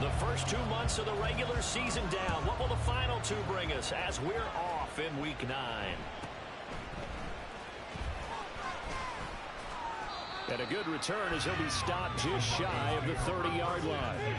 The first 2 months of the regular season down. What will the final 2 bring us as we're off in Week 9? And a good return as he'll be stopped just shy of the 30-yard line.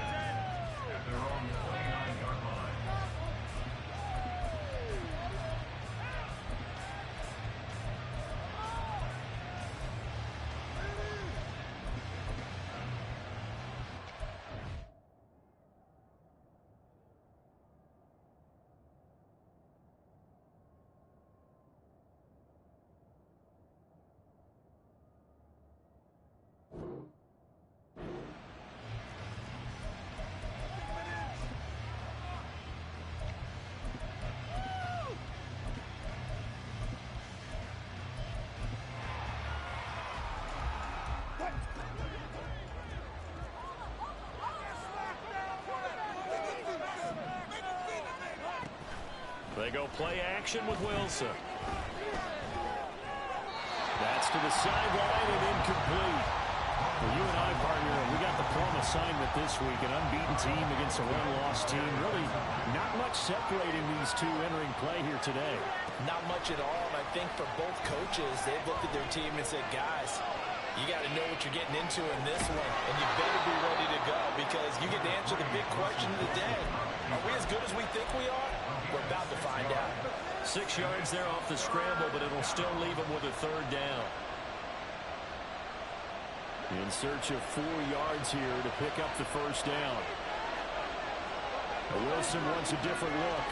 They go play action with Wilson. That's to the sideline and incomplete. Well, you and I, partner, we got the plum assignment this week. An unbeaten team against a one-loss team. Really not much separating these two entering play here today. Not much at all, and I think for both coaches, they've looked at their team and said, guys, you got to know what you're getting into in this one, and you better be ready to go because you get to answer the big question of the day. Are we as good as we think we are? We're about to find out. 6 yards there off the scramble, but it'll still leave them with a 3rd down. In search of 4 yards here to pick up the 1st down. Wilson wants a different look.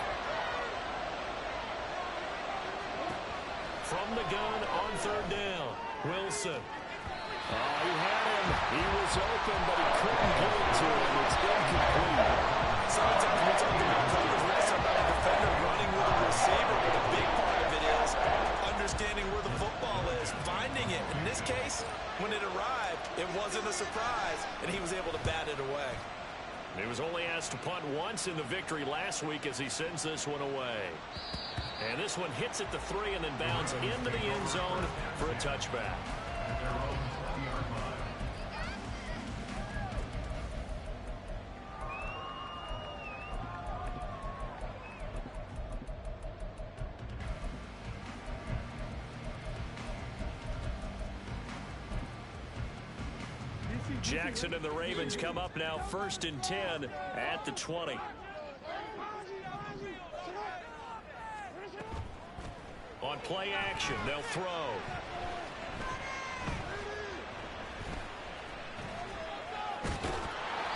From the gun on 3rd down, Wilson. Oh, he had him. He was open, but he couldn't get it to him. It's incomplete. Sometimes we talk about coverage less about a defender running with a receiver, but the big part of it is understanding where the football is, finding it. In this case, when it arrived, it wasn't a surprise, and he was able to bat it away. He was only asked to punt once in the victory last week as he sends this one away. And this one hits at the 3 and then bounds into the end zone for a touchback. Jackson and the Ravens come up now 1st and 10 at the 20. On play action, they'll throw.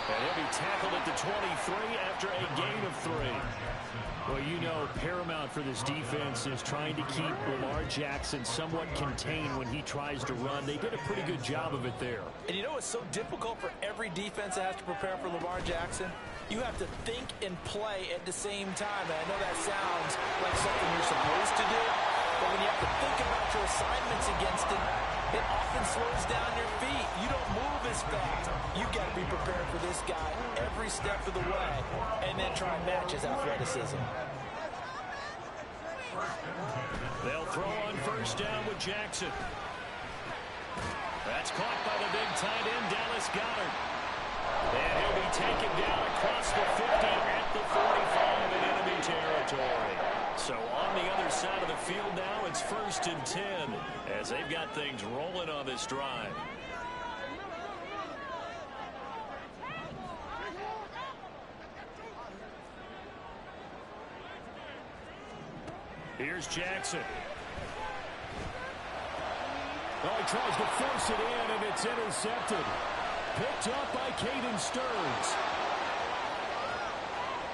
And he'll be tackled at the 23 after a gain of 3. Well, you know, paramount for this defense is trying to keep Lamar Jackson somewhat contained when he tries to run. They did a pretty good job of it there. And you know it's so difficult for every defense that has to prepare for Lamar Jackson? You have to think and play at the same time. And I know that sounds like something you're supposed to do, but when you have to think about your assignments against him, it often slows down your feet. You don't move as fast. You've got to be prepared for this guy every step of the way and then try and match his athleticism. They'll throw on 1st down with Jackson. That's caught by the big tight end, Dallas Goedert. And he'll be taken down across the 50 at the 45 in enemy territory. So on the other side of the field now, it's 1st and 10 as they've got things rolling on this drive. Here's Jackson. Oh, he tries to force it in, and it's intercepted. Picked up by Caden Stearns.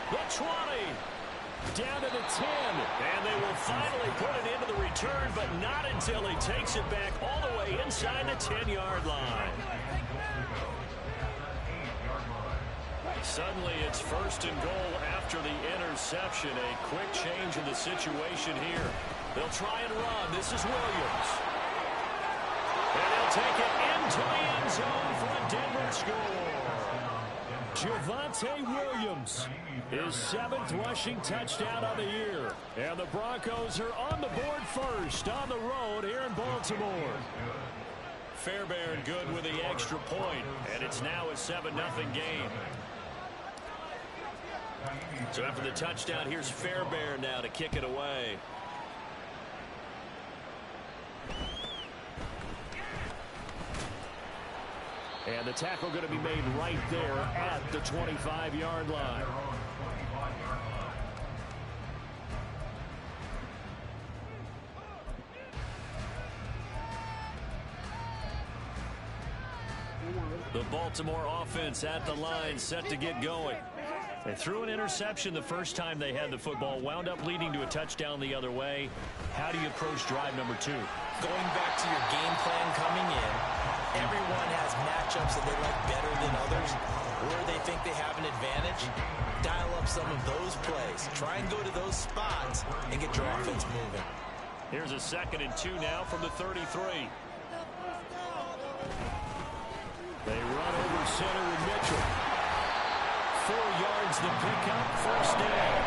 The 20. Down to the 10. And they will finally put it into the return, but not until he takes it back all the way inside the 10-yard line. Suddenly it's 1st and goal after the interception. A quick change in the situation here. They'll try and run. This is Williams. And they'll take it into the end zone for a Denver score. Javonte Williams, his 7th rushing touchdown of the year. And the Broncos are on the board first on the road here in Baltimore. Fairbairn good with the extra point, and it's now a 7-0 game. So after the touchdown, here's Fairbairn now to kick it away. And the tackle going to be made right there at the 25-yard line. The Baltimore offense at the line, set to get going. They threw an interception the first time they had the football, wound up leading to a touchdown the other way. How do you approach drive number 2? Going back to your game plan coming in, everyone has matchups that they like better than others, where they think they have an advantage. Dial up some of those plays. Try and go to those spots and get your offense moving. Here's a 2nd and 2 now from the 33. They run over center with Mitchell. 4 yards to pick up, first down.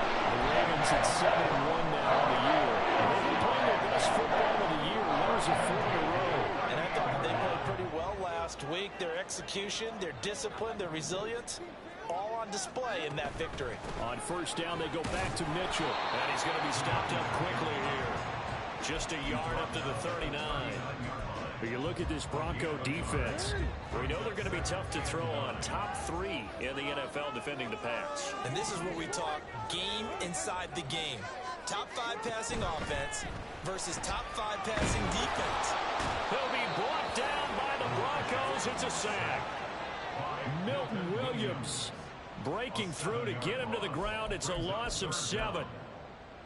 The Ravens at 7-1 now on the year. They've been playing their best football of the year. Winners of 4 in a row. And I thought that they played pretty well last week. Their execution, their discipline, their resilience, all on display in that victory. On first down, they go back to Mitchell. And he's going to be stopped up quickly here. Just a yard up to the 39. But you look at this Bronco defense. We know they're going to be tough to throw on. Top 3 in the NFL defending the pass. And this is where we talk game inside the game. Top 5 passing offense versus top 5 passing defense. He'll be brought down by the Broncos. It's a sack. Milton Williams breaking through to get him to the ground. It's a loss of 7.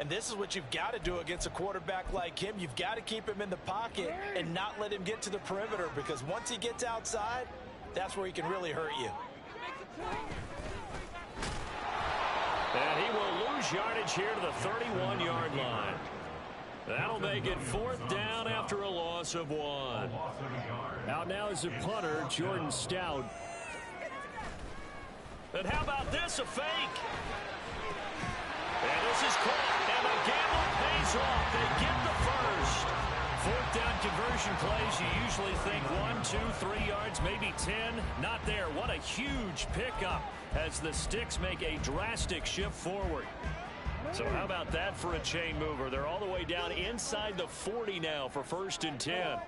And this is what you've got to do against a quarterback like him. You've got to keep him in the pocket and not let him get to the perimeter, because once he gets outside, that's where he can really hurt you. And he will lose yardage here to the 31-yard line. That'll make it 4th down after a loss of 1. Out now is a punter, Jordan Stout. And how about this, a fake? And this is caught, and the gamble pays off. They get the first. 4th down conversion plays, you usually think 1, 2, 3 yards, maybe 10. Not there. What a huge pickup as the Sticks make a drastic shift forward. So how about that for a chain mover? They're all the way down inside the 40 now for 1st and 10.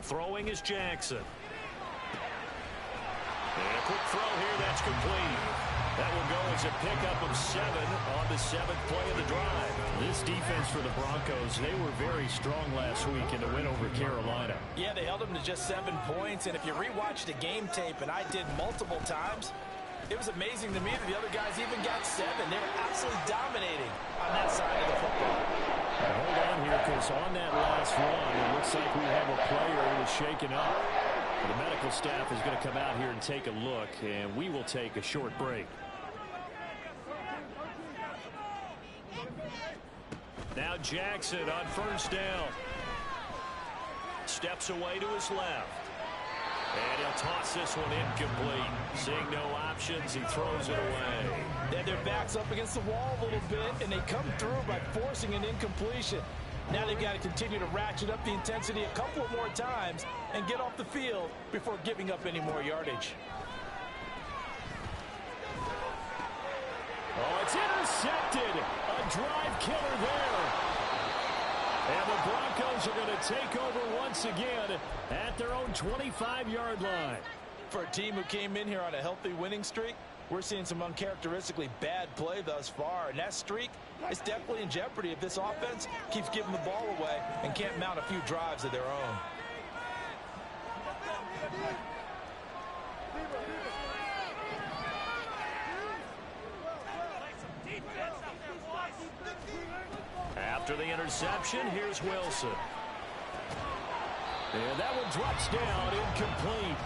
Throwing is Jackson. And a quick throw here, that's complete. That will go as a pickup of 7 on the 7th play of the drive. This defense for the Broncos, they were very strong last week in the win over Carolina. Yeah, they held them to just 7 points, and if you rewatch the game tape, and I did multiple times, it was amazing to me that the other guys even got 7. They were absolutely dominating on that side of the football. Now hold on here, because on that last run, it looks like we have a player who is shaken up. The medical staff is going to come out here and take a look, and we will take a short break. Now Jackson on 1st down. Steps away to his left. And he'll toss this one incomplete. Seeing no options, he throws it away. Then their back's up against the wall a little bit, and they come through by forcing an incompletion. Now they've got to continue to ratchet up the intensity a couple of more times and get off the field before giving up any more yardage. Oh, it's intercepted. A drive killer there. And the Broncos are going to take over once again at their own 25-yard line. For a team who came in here on a healthy winning streak, we're seeing some uncharacteristically bad play thus far. And that streak is definitely in jeopardy if this offense keeps giving the ball away and can't mount a few drives of their own. After the interception, here's Wilson. And that one drops down, incomplete.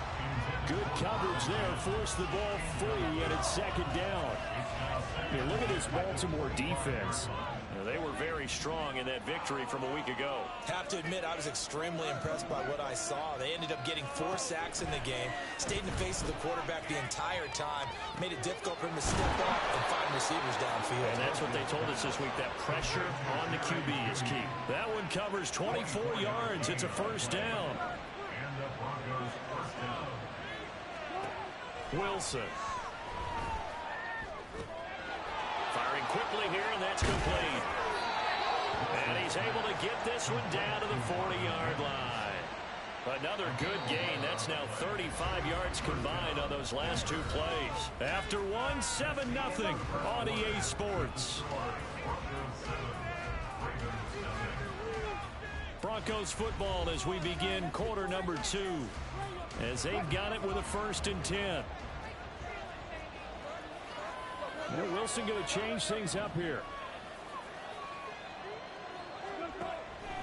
Good coverage there, forced the ball free, and it's 2nd down. Here, look at this Baltimore defense. They were very strong in that victory from a week ago. Have to admit, I was extremely impressed by what I saw. They ended up getting 4 sacks in the game, stayed in the face of the quarterback the entire time, made it difficult for him to step up and find receivers downfield. And that's what they told us this week, that pressure on the QB is key. That one covers 24 yards. It's a 1st down. Wilson. Firing quickly here, and that's complete. And he's able to get this one down to the 40-yard line. Another good gain. That's now 35 yards combined on those last two plays. After one, 7-0 on EA Sports. Broncos football as we begin quarter number 2. As they've got it with a 1st and 10. Wilson going to change things up here.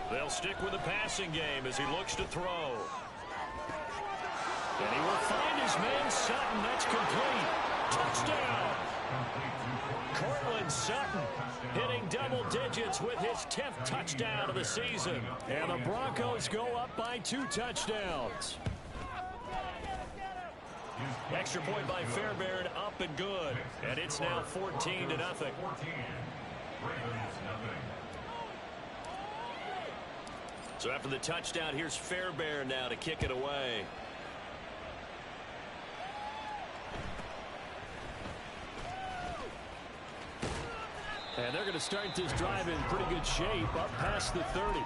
They'll stick with the passing game as he looks to throw. And he will find his man Sutton. That's complete. Touchdown. Cortland Sutton hitting double digits with his 10th touchdown of the season. And the Broncos go up by 2 touchdowns. Extra point by Fairbairn, up and good. And it's now 14-0. So after the touchdown, here's Fairbairn now to kick it away. And they're going to start this drive in pretty good shape, up past the 30.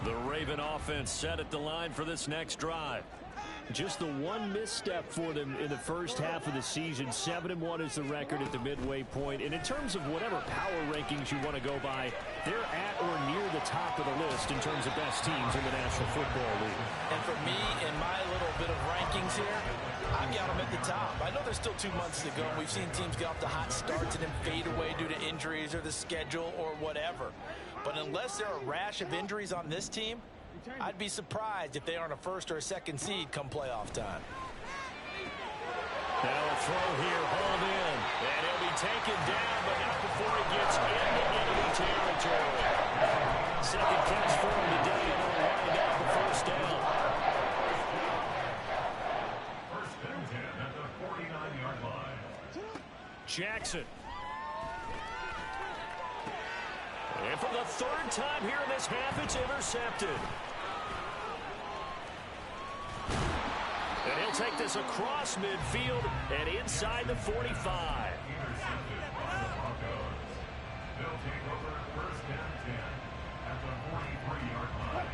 The Raven offense set at the line for this next drive. Just the one misstep for them in the first half of the season. 7-1 is the record at the midway point. And in terms of whatever power rankings you want to go by, they're at or near the top of the list in terms of best teams in the National Football League. And for me, in my little bit of rankings here, I've got them at the top. I know there's still 2 months to go. We've seen teams get off to hot starts and then fade away due to injuries or the schedule or whatever. But unless there are a rash of injuries on this team, I'd be surprised if they aren't a 1st or a 2nd seed come playoff time. Now a throw here, hauled in. And he'll be taken down, but not before he gets into enemy territory. 2nd catch for him today, and he'll wind up the 1st down. 1st and 10 at the 49-yard line. Jackson. And for the 3rd time here in this half, it's intercepted. And he'll take this across midfield and inside the 45. Intercepted by the Broncos. They'll take over 1st and 10 at the 43-yard line.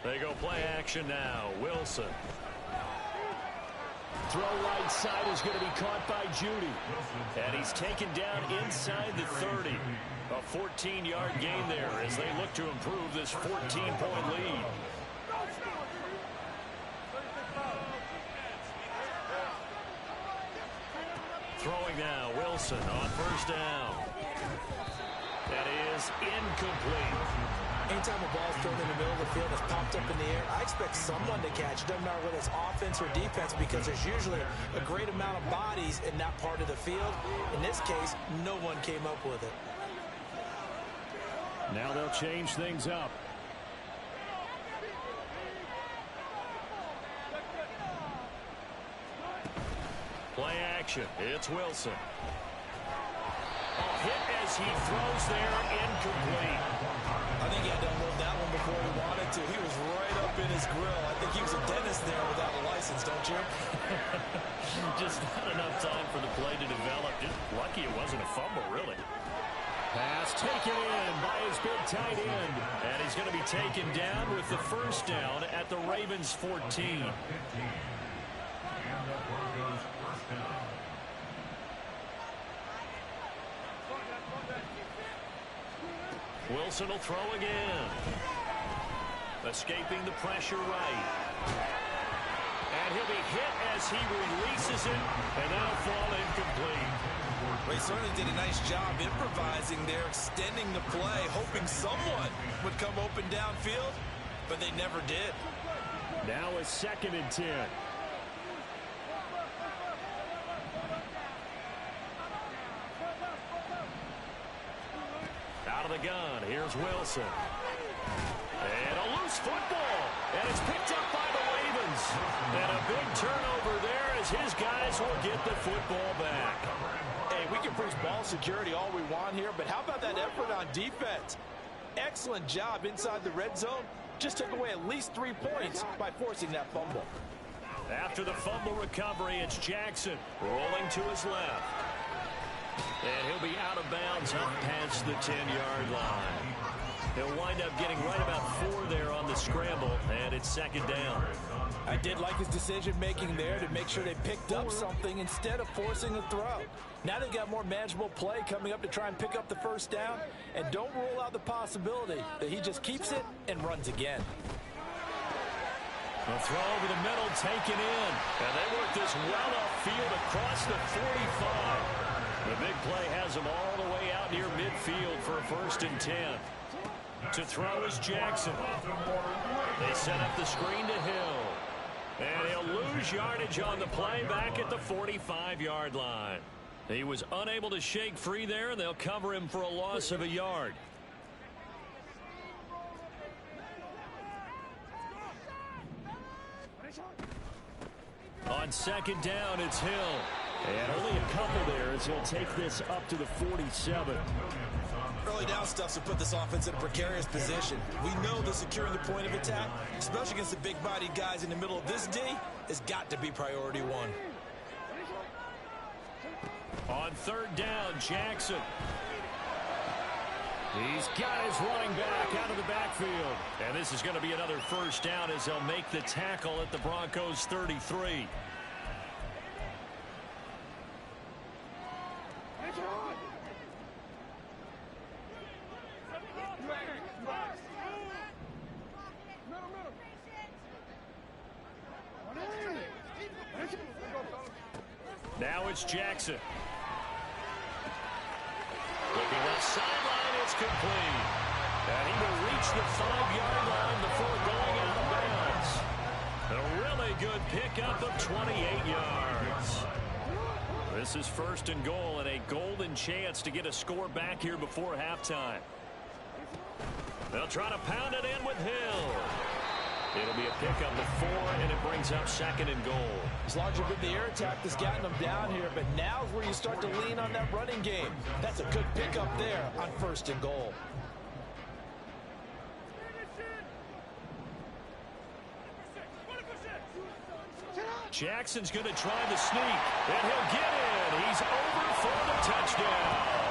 They go play action now. Wilson. Throw right side is going to be caught by Judy. And he's taken down inside the 30. A 14-yard gain there as they look to improve this 14-point lead. Throwing now, Wilson on 1st down. That is incomplete. Anytime a ball's thrown in the middle of the field that's popped up in the air, I expect someone to catch it. Doesn't matter whether it's offense or defense, because there's usually a great amount of bodies in that part of the field. In this case, no one came up with it. Now they'll change things up. Play action. It's Wilson. A hit as he throws there, incomplete. I think he had to unload that one before he wanted to. He was right up in his grill. I think he was a dentist there without a license, don't you? Just not enough time for the play to develop. Just lucky it wasn't a fumble, really. Pass taken in by his big tight end. And he's going to be taken down with the 1st down at the Ravens 14. And the Broncos 1st down. Wilson will throw again. Escaping the pressure right. And he'll be hit as he releases it, and that'll fall incomplete. They certainly did a nice job improvising there, extending the play, hoping someone would come open downfield, but they never did. Now a 2nd and 10. Out of the gun, here's Wilson. And a loose football. And it's picked up by the Ravens. And a big turnover there as his guys will get the football back. offers ball security all we want here, but how about that effort on defense? Excellent job inside the red zone. Just took away at least 3 points by forcing that fumble. After the fumble recovery, it's Jackson rolling to his left. And he'll be out of bounds up past the 10-yard line. He'll wind up getting right about 4 there on the scramble, and it's second down. I did like his decision-making there to make sure they picked up something instead of forcing a throw. Now they've got more manageable play coming up to try and pick up the first down, and don't rule out the possibility that he just keeps it and runs again. The throw over the middle taken in, and they work this well upfield across the 45. The big play has them all the way out near midfield for a 1st and 10. To throw is Jackson. They set up the screen to Hill. And he'll lose yardage on the play back at the 45-yard line. He was unable to shake free there, and they'll cover him for a loss of a yard. On second down, it's Hill. And only a couple there as he'll take this up to the 47. Early down stuff to put this offense in a precarious position. We know that securing the point of attack, especially against the big-bodied guys in the middle of this D, has got to be priority one. On third down, Jackson. He's got his running back out of the backfield. And this is going to be another first down as they'll make the tackle at the Broncos 33. Now it's Jackson. Looking left sideline, it's complete. And he will reach the 5-yard line before going out of bounds. A really good pickup of 28 yards. This is 1st and goal and a golden chance to get a score back here before halftime. They'll try to pound it in with Hill. It'll be a pickup of 4, and it brings up 2nd and goal. It's largely been the air attack that's gotten them down here, but now's where you start to lean on that running game. That's a good pickup there on 1st and goal. Jackson's going to try the sneak, and he'll get in. He's over for the touchdown.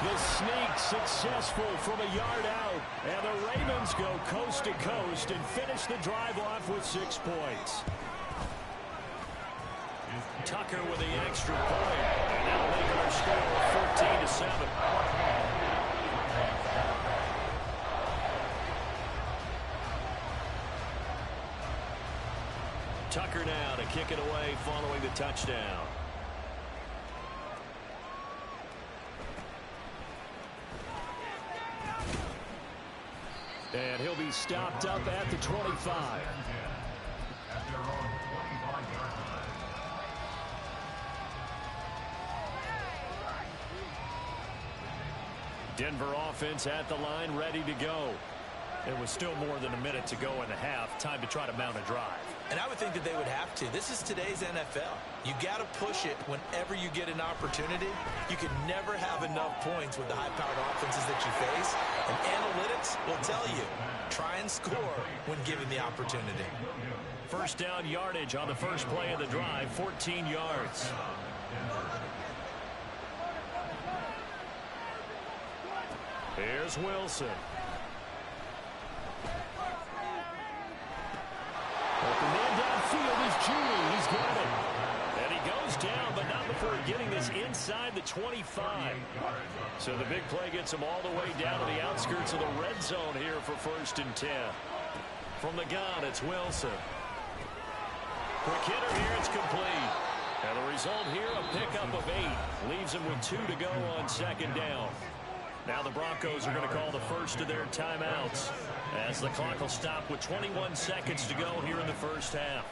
The sneak successful from a yard out, and the Ravens go coast to coast and finish the drive off with 6 points. Tucker with the extra point, and that'll make our score 14-7. Tucker now to kick it away following the touchdown. And he'll be stopped up at the 25. Denver offense at the line, ready to go. It was still more than a minute to go in the half. Time to try to mount a drive. And I would think that they would have to. This is today's NFL. You got to push it whenever you get an opportunity. You can never have enough points with the high-powered offenses that you face. And analytics will tell you, try and score when given the opportunity. First down yardage on the first play of the drive, 14 yards. Here's Wilson. Open man downfield is Judy. He's got it. And he goes down, but not before getting this inside the 25. So the big play gets him all the way down to the outskirts of the red zone here for 1st and 10. From the gun, it's Wilson. Quick hitter here, it's complete. And the result here, a pickup of 8. Leaves him with 2 to go on 2nd down. Now the Broncos are going to call the first of their timeouts as the clock will stop with 21 seconds to go here in the first half.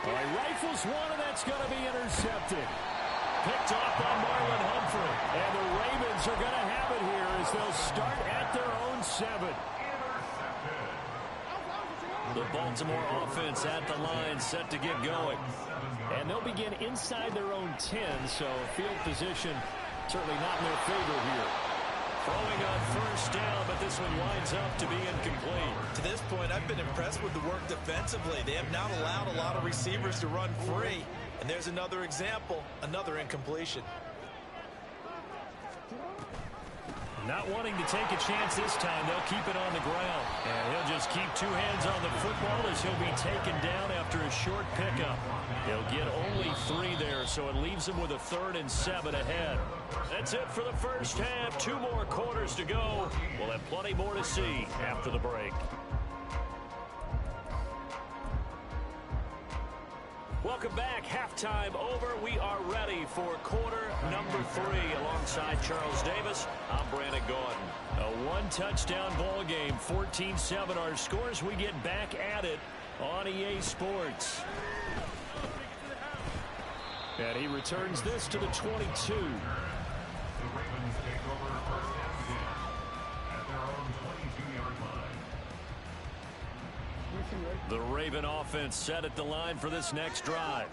All right, rifles one, and that's going to be intercepted. Picked off by Marlon Humphrey. And the Ravens are going to have it here as they'll start at their own 7. The Baltimore offense at the line and set to get going. And they'll begin inside their own 10, so field position certainly not in their favor here. Throwing on first down, but this one winds up to be incomplete. To this point, I've been impressed with the work defensively. They have not allowed a lot of receivers to run free. And there's another example, another incompletion. Not wanting to take a chance this time, they'll keep it on the ground. And he'll just keep two hands on the football as he'll be taken down after a short pickup. He'll get only 3 there, so it leaves him with a 3rd and 7 ahead. That's it for the first half. 2 more quarters to go. We'll have plenty more to see after the break. Welcome back. Halftime over. We are ready for quarter number 3. Alongside Charles Davis, I'm Brandon Gordon. A 1-touchdown ball game, 14-7 our scores. We get back at it on EA Sports. And he returns this to the 22. The Ravens take over first and 10 at their own 22-yard line. The Raven offense set at the line for this next drive.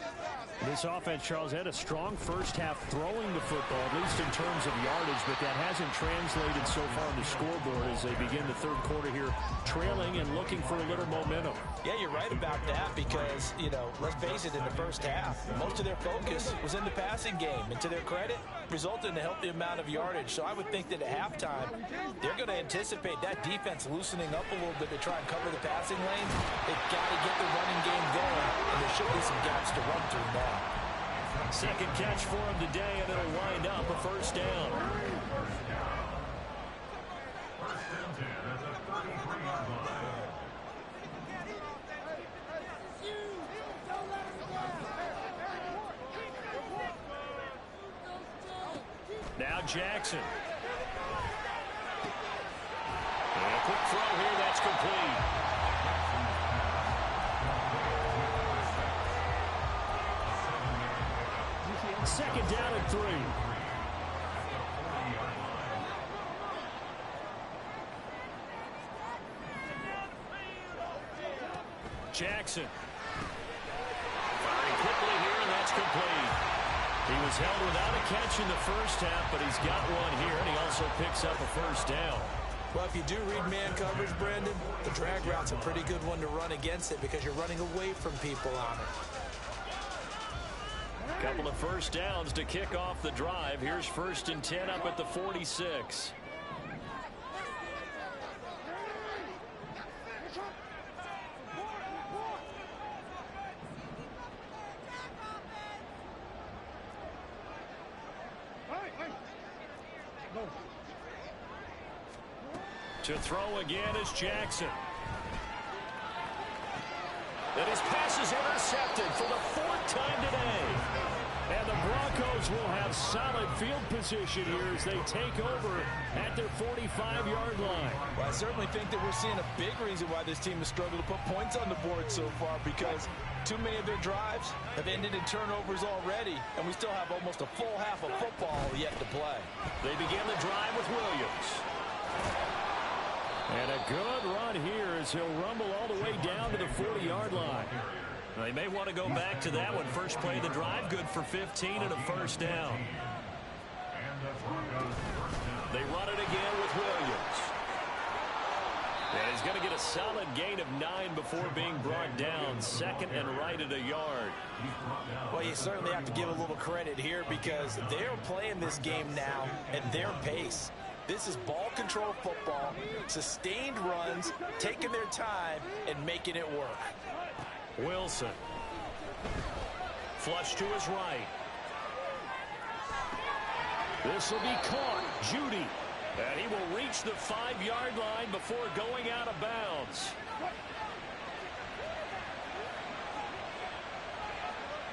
This offense, Charles, had a strong first half throwing the football, at least in terms of yardage, but that hasn't translated so far on the scoreboard as they begin the third quarter here, trailing and looking for a little momentum. Yeah, you're right about that because, you know, let's face it, in the first half, most of their focus was in the passing game. And to their credit, resulted in a healthy amount of yardage. So I would think that at halftime, they're going to anticipate that defense loosening up a little bit to try and cover the passing lanes. They've got to get the running game going, and there should be some gaps to run through now. Second catch for him today, and it'll wind up a first down. First and 10 at the 33-yard line. Now Jackson. And a quick throw here, that's complete. Second down and 3. Jackson. Firing quickly here, and that's complete. He was held without a catch in the first half, but he's got one here, and he also picks up a first down. Well, if you do read man coverage, Brandon, the drag route's a pretty good one to run against it because you're running away from people on it. Couple of first downs to kick off the drive. Here's first and 10 up at the 46. To throw again is Jackson. And his pass is intercepted for the 4th time today. And the Broncos will have solid field position here as they take over at their 45-yard line. Well, I certainly think that we're seeing a big reason why this team has struggled to put points on the board so far, because too many of their drives have ended in turnovers already, and we still have almost a full half of football yet to play. They begin the drive with Williams. And a good run here as he'll rumble all the way down to the 40-yard line. They may want to go back to that one. First play of the drive, good for 15 and a first down. They run it again with Williams. And he's going to get a solid gain of 9 before being brought down. Second and right at a yard. Well, you certainly have to give a little credit here because they're playing this game now at their pace. This is ball control football, sustained runs, taking their time, and making it work. Wilson. Flush to his right. This will be caught. Judy. And he will reach the 5-yard line before going out of bounds.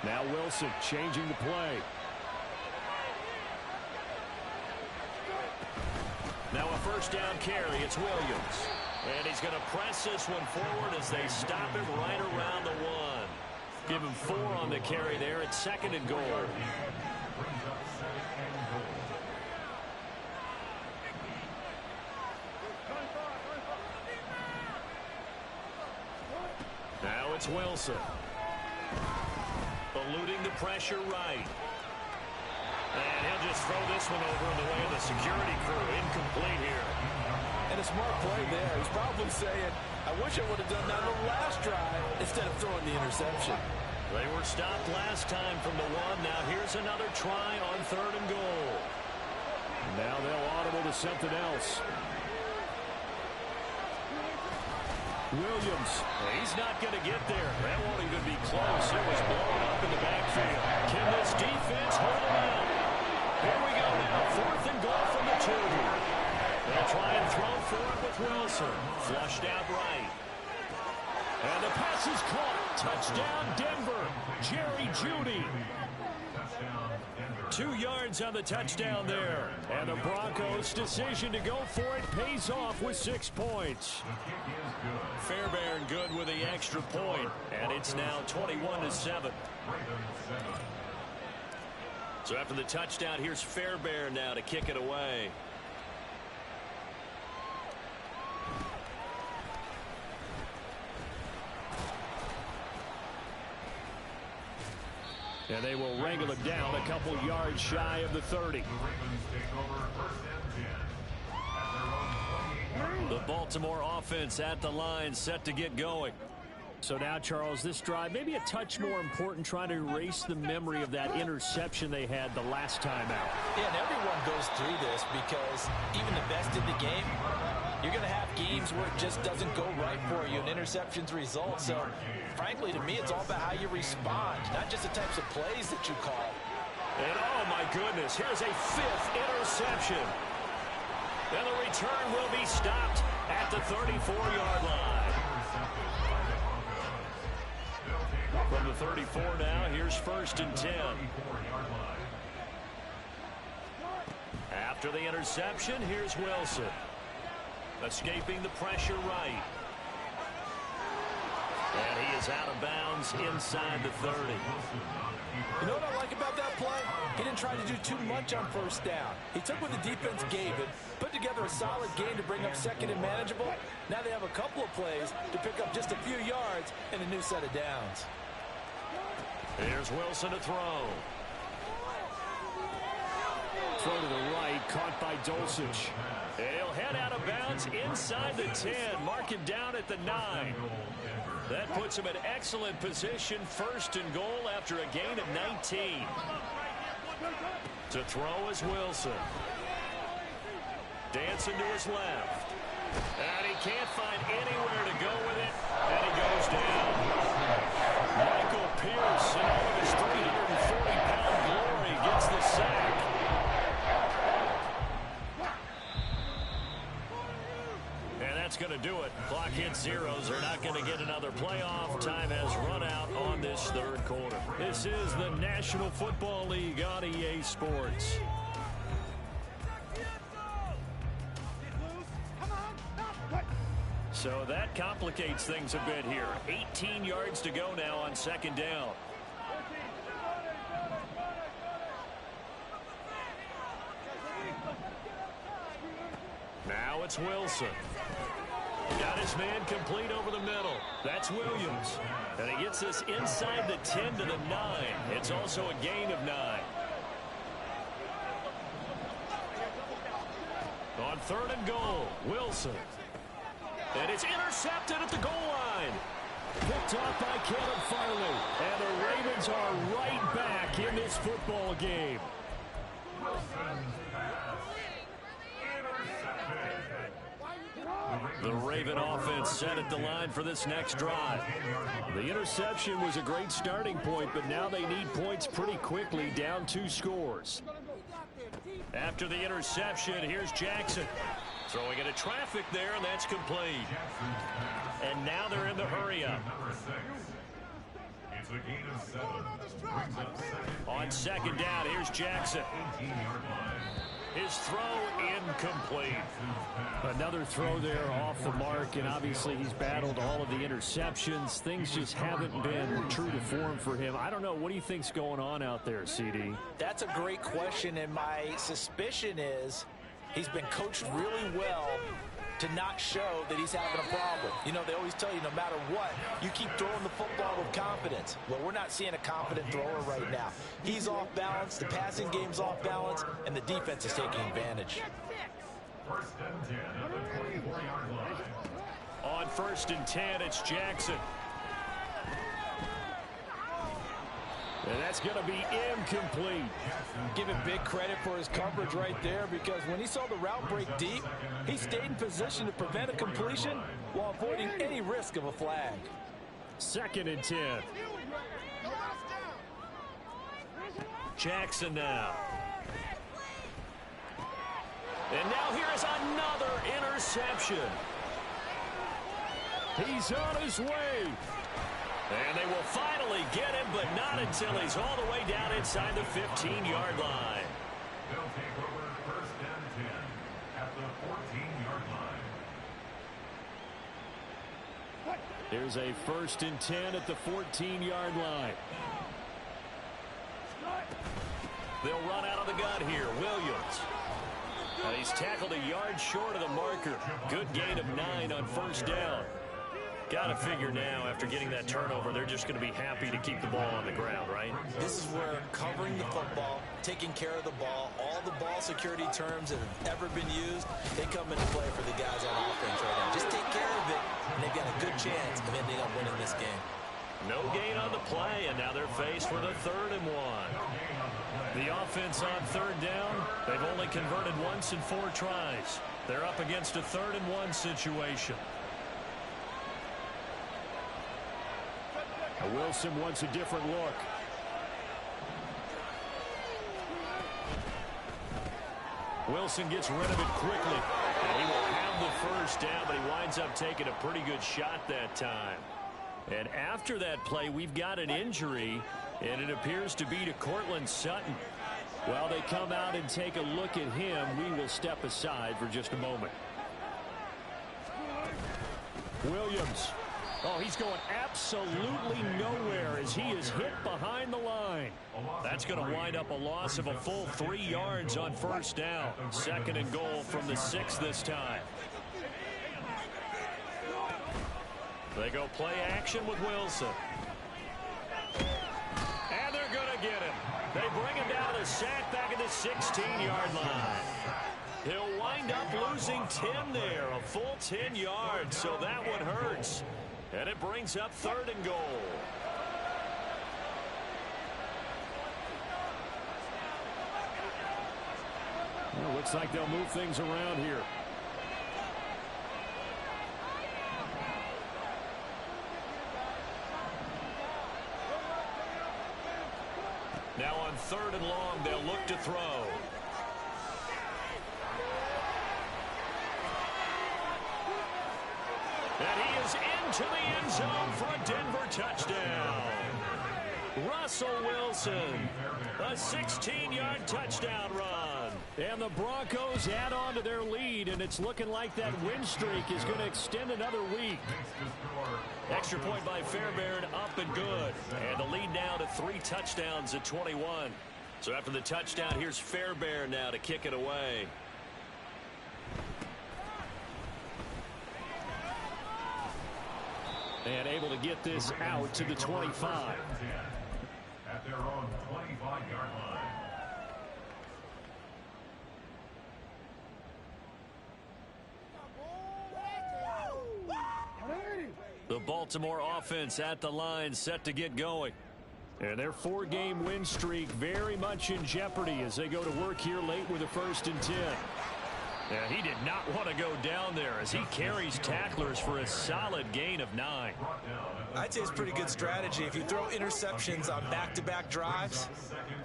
Now Wilson changing the play. Now a first down carry. It's Williams. And he's going to press this one forward as they stop him right around the 1. Give him 4 on the carry there. It's second and goal. Now it's Wilson. Eluding the pressure right. And he'll just throw this one over in the way of the security crew. Incomplete here. And a smart play there. He's probably saying, I wish I would have done that on the last drive instead of throwing the interception. They were stopped last time from the 1. Now here's another try on 3rd and goal. Now they'll audible to something else. Williams. He's not going to get there. That won't even be close. It was blown up in the backfield. Can this defense hold him out? Here we go now. 4th and goal from the 2. They'll try and throw for it with Wilson. Flushed out right. And the pass is caught. Touchdown, Denver. Jerry Jeudy. 2 yards on the touchdown there. And the Broncos' decision to go for it pays off with 6 points. Fairbairn good with the extra point. And it's now 21-7. So after the touchdown, here's Fairbairn now to kick it away. And they will wrangle it down a couple yards shy of the 30. The Baltimore offense at the line, set to get going. So now, Charles, this drive maybe a touch more important, trying to erase the memory of that interception they had the last time out. Yeah, and everyone goes through this because even the best in the game, you're going to have games where it just doesn't go right for you, and interceptions result. So, frankly, to me, it's all about how you respond, not just the types of plays that you call. And, oh, my goodness, here's a 5th interception. And the return will be stopped at the 34-yard line. From the 34 now, here's 1st and 10. After the interception, here's Wilson. Escaping the pressure right. And he is out of bounds inside the 30. You know what I like about that play? He didn't try to do too much on 1st down. He took what the defense gave him, put together a solid game to bring up 2nd and manageable. Now they have a couple of plays to pick up just a few yards and a new set of downs. Here's Wilson to throw. Throw to the right, caught by Dulcich. He'll head out of bounds inside the 10, mark him down at the 9. That puts him in excellent position, 1st and goal after a gain of 19. To throw is Wilson. Dancing to his left. And he can't find anywhere to go with it, and he goes down. Michael Pierce, in all of his 340-pound glory, gets the sack. And that's going to do it. Clock hits zeros. They're not going to get another playoff. Time has run out on this 3rd quarter. This is the National Football League on EA Sports. So that complicates things a bit here. 18 yards to go now on 2nd down. Now it's Wilson. Got his man complete over the middle. That's Williams. And he gets this inside the 10 to the 9. It's also a gain of 9. On 3rd and goal, Wilson. And it's intercepted at the goal line. Picked off by Caleb Farley. And the Ravens are right back in this football game. The Raven offense set at the line for this next drive. The interception was a great starting point, but now they need points pretty quickly, down 2 scores. After the interception, here's Jackson. Throwing into traffic there, and that's complete. And now they're in the hurry-up. It's a gain of 7. On 2nd down, here's Jackson. His throw incomplete. Another throw there off the mark, and obviously he's battled all of the interceptions. Things just haven't been true to form for him. I don't know. What do you think's going on out there, CD? That's a great question, and my suspicion is he's been coached really well to not show that he's having a problem. You know, they always tell you no matter what, you keep throwing the football with confidence. Well, we're not seeing a confident thrower right now. He's off balance, the passing game's off balance, and the defense is taking advantage. First and 10 at the 24-yard line. On 1st and 10, it's Jackson. And that's going to be incomplete. Give him big credit for his coverage right there, because when he saw the route break deep, he stayed in position to prevent a completion while avoiding any risk of a flag. 2nd and 10. Jackson now. And now here is another interception. He's on his way. And they will finally get him, but not until he's all the way down inside the 15-yard line. They'll take over 1st and 10 at the 14-yard line. Here's a 1st and 10 at the 14-yard line. They'll run out of the gun here. Williams. And he's tackled a yard short of the marker. Good gain of 9 on 1st down. Got to figure now, after getting that turnover, they're just going to be happy to keep the ball on the ground, right? This is where covering the football, taking care of the ball, all the ball security terms that have ever been used, they come into play for the guys on offense right now. Just take care of it, and they've got a good chance of ending up winning this game. No gain on the play, and now they're faced with a 3rd and 1. The offense on 3rd down, they've only converted once in 4 tries. They're up against a 3rd and 1 situation. Wilson wants a different look. Wilson gets rid of it quickly. And he will have the 1st down, but he winds up taking a pretty good shot that time. And after that play, we've got an injury, and it appears to be to Cortland Sutton. While they come out and take a look at him, we will step aside for just a moment. Williams. Oh, he's going absolutely nowhere as he is hit behind the line. That's going to wind up a loss of a full 3 yards on 1st down. 2nd and goal from the 6 this time. They go play action with Wilson. And they're going to get him. They bring him down to the sack back at the 16-yard line. He'll wind up losing 10 there, a full 10 yards, so that one hurts. And it brings up 3rd and goal. Well, looks like they'll move things around here. Now on 3rd and long, they'll look to throw. And he is into the end zone for a Denver touchdown. Russell Wilson, a 16-yard touchdown run. And the Broncos add on to their lead, and it's looking like that win streak is going to extend another week. Extra point by Fairbairn, up and good. And the lead now to 3 touchdowns at 21. So after the touchdown, here's Fairbairn now to kick it away. And able to get this out to the 25. At their own 25-yard line. The Baltimore offense at the line, set to get going. And their 4-game win streak very much in jeopardy as they go to work here late with a 1st and 10. Yeah, he did not want to go down there as he carries tacklers for a solid gain of 9. I'd say it's pretty good strategy. If you throw interceptions on back-to-back drives,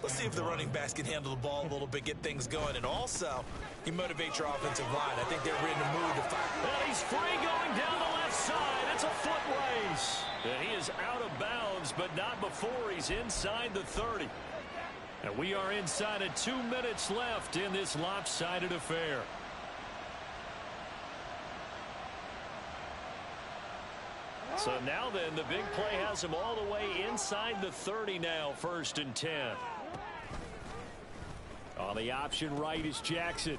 let's see if the running backs can handle the ball a little bit, get things going. And also, you motivate your offensive line. I think they're in the mood to fight. And he's free going down the left side. It's a foot race. And he is out of bounds, but not before he's inside the 30. And we are inside of 2 minutes left in this lopsided affair. So now then, the big play has him all the way inside the 30 now, 1st and 10. On the option right is Jackson.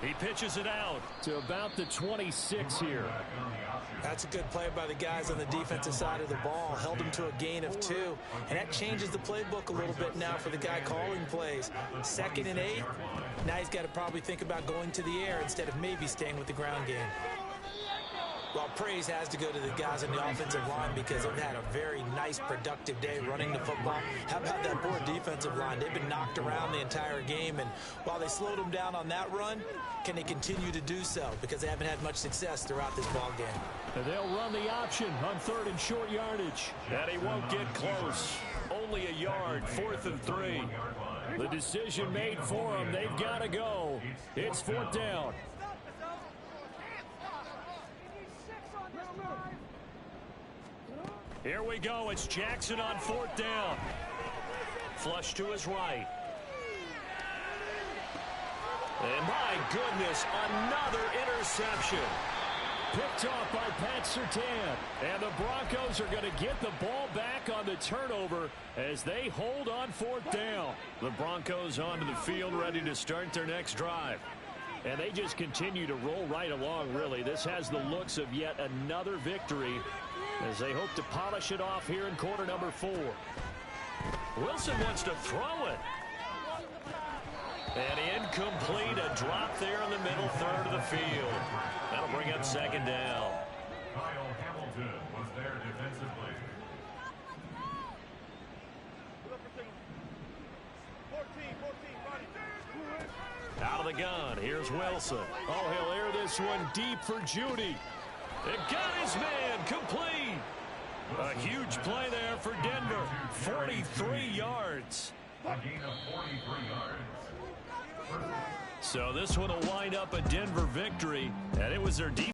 He pitches it out to about the 26 here. That's a good play by the guys on the defensive side of the ball. Held him to a gain of 2. And that changes the playbook a little bit now for the guy calling plays. 2nd and 8. Now he's got to probably think about going to the air instead of maybe staying with the ground game. Well, praise has to go to the guys on the offensive line because they've had a very nice, productive day running the football. How about that poor defensive line? They've been knocked around the entire game, and while they slowed them down on that run, can they continue to do so? Because they haven't had much success throughout this ball game. And they'll run the option on 3rd and short yardage. And he won't get close. Only a yard, 4th and 3. The decision made for them. They've got to go. It's 4th down. Here we go. It's Jackson on 4th down. Flush to his right. And my goodness, another interception. Picked off by Pat Surtain. And the Broncos are going to get the ball back on the turnover as they hold on 4th down. The Broncos onto the field ready to start their next drive. And they just continue to roll right along, really. This has the looks of yet another victory as they hope to polish it off here in quarter number 4. Wilson wants to throw it. And incomplete, a drop there in the middle third of the field. That'll bring up 2nd down. Kyle Hamilton was there defensively. Out of the gun, here's Wilson. Oh, he'll air this one deep for Judy. It got his man, complete. A huge play there for Denver, 43 yards. A gain of 43 yards. So this one will wind up a Denver victory, and it was their defense.